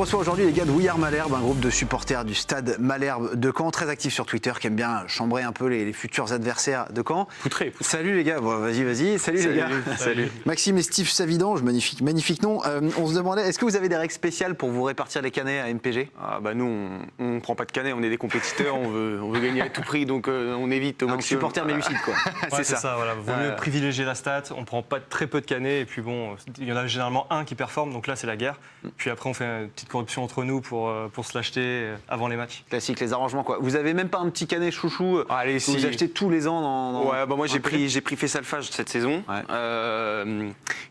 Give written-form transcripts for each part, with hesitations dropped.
reçoit aujourd'hui les gars de We Are Malherbe, un groupe de supporters du stade Malherbe de Caen, très actifs sur Twitter, qui aiment bien chambrer un peu les futurs adversaires de Caen. Poutré. Salut les gars, bon, vas-y. Salut les gars. Salut. Maxime et Steve Savidange, magnifique nom. On se demandait, est-ce que vous avez des règles spéciales pour vous répartir les canets à MPG? Nous, on prend pas de canets, on est des compétiteurs, on veut gagner à tout prix, donc on évite au maximum. Supporter mais lucide, quoi. C'est ça, voilà. Vaut mieux privilégier la stat, on prend pas très peu de canets, et puis bon, il y en a généralement un qui performe, donc là c'est la guerre. Puis après on fait une petite corruption entre nous pour se l'acheter avant les matchs. Classique, les arrangements, quoi. Vous avez même pas un petit canet chouchou que vous achetez tous les ans dans... Ouais, moi j'ai pris Fessalfage cette saison,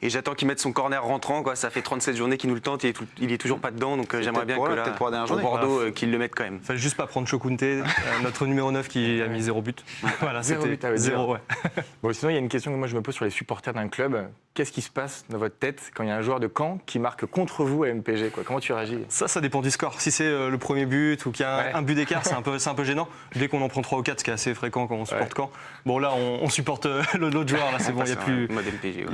et j'attends qu'il mette son corner rentrant, quoi. Ça fait 37 journées qu'il nous le tente, il est toujours pas dedans, donc j'aimerais bien que là, pour Bordeaux, qu'il le mette quand même. Fallait juste pas prendre Chokunte, notre numéro 9 qui a mis 0 but. Voilà, c'était 0, ouais. Bon, sinon, il y a une question que moi je me pose sur les supporters d'un club. Qu'est-ce qui se passe dans votre tête quand il y a un joueur de Caen qui marque contre vous à MPG, quoi? Comment tu réagis? Ça dépend du score. Si c'est le premier but ou qu'il y a un but d'écart, c'est un peu gênant. Dès qu'on en prend 3 ou 4, ce qui est assez fréquent quand on supporte Caen. Bon, là, on supporte l'autre joueur. Là, c'est bon, il n'y a plus. Mode MPG.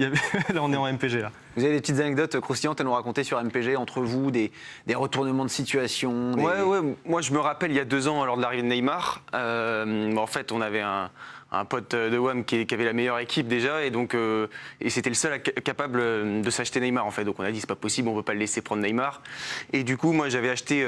Là, on est en MPG. Là. Vous avez des petites anecdotes croustillantes à nous raconter sur MPG entre vous, des retournements de situation? Ouais. Moi, je me rappelle il y a 2 ans, lors de l'arrivée de Neymar, en fait, on avait un pote de WAM qui avait la meilleure équipe déjà, et donc c'était le seul capable de s'acheter Neymar, en fait. Donc on a dit c'est pas possible, on veut pas le laisser prendre Neymar. Et du coup, moi, j'avais acheté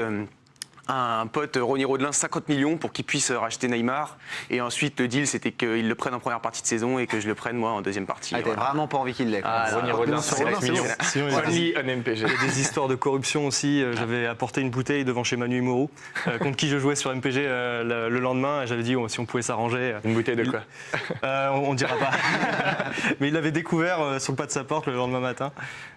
un pote, Ronny Rodelin, 50 millions pour qu'il puisse racheter Neymar. Et ensuite, le deal, c'était qu'il le prenne en première partie de saison et que je le prenne, moi, en deuxième partie. T'as vraiment pas envie qu'il l'ait. Ronny Rodelin, 50 millions. Only on MPG. Il y a des histoires de corruption aussi. J'avais apporté une bouteille devant chez Manu Moreau, contre qui je jouais sur MPG le lendemain. Et j'avais dit si on pouvait s'arranger. Une bouteille de quoi? On dira pas. Mais il l'avait découvert sur le pas de sa porte le lendemain matin.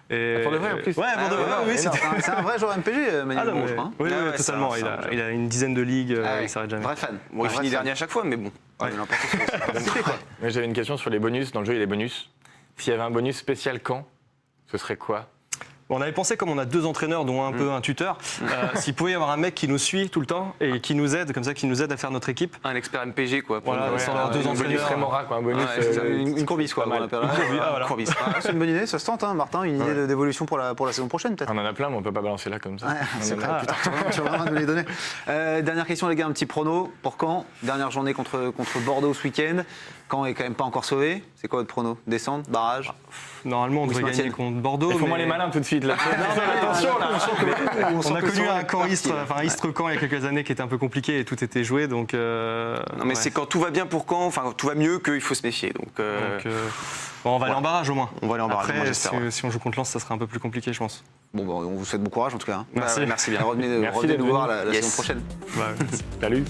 Et... Pour de vrai en plus? Ouais, pour de vrai, oui. C'est un vrai joueur MPG, Manu Moreau, je crois. Oui, totalement. Il a une dizaine de ligues, il s'arrête jamais. Vrai fan. Bon, il finit dernier à chaque fois, mais bon. Mais j'avais une question sur les bonus. Dans le jeu, il y a des bonus. S'il y avait un bonus spécial Caen, ce serait quoi? On avait pensé, comme on a 2 entraîneurs, dont un peu un tuteur, s'il pouvait y avoir un mec qui nous suit tout le temps et qui nous aide, comme ça, qui nous aide à faire notre équipe. Un expert MPG, quoi. Voilà, sans avoir 2 entraîneurs. Un bonus vraiment rare, quoi. Un bonus. Une courbisse, quoi. Courbisse. C'est une bonne idée, ça se tente, hein, Martin. Une idée d'évolution pour la saison prochaine, peut-être. On en a plein, mais on peut pas balancer là comme ça. C'est vrai, putain, tu reviendras nous les donner. Dernière question, les gars, un petit prono pour Caen. Dernière journée contre Bordeaux ce week-end. Caen est quand même pas encore sauvé. C'est quoi votre prono? Descente, barrage? Normalement, on devrait gagner contre Bordeaux. Il faut moins les malins tout de suite. Là. Attention, là. On a connu un Caen Istres-Caen il y a quelques années qui était un peu compliqué et tout était joué. Donc, non, mais c'est quand tout va bien pour Caen, enfin tout va mieux qu'il faut se méfier. Donc, on va aller en barrage au moins. On va aller en barrage. Après, si on joue contre Lens, ça sera un peu plus compliqué, je pense. Bon, on vous souhaite bon courage en tout cas. Merci. Merci bien. Revenez nous voir la saison prochaine. Salut.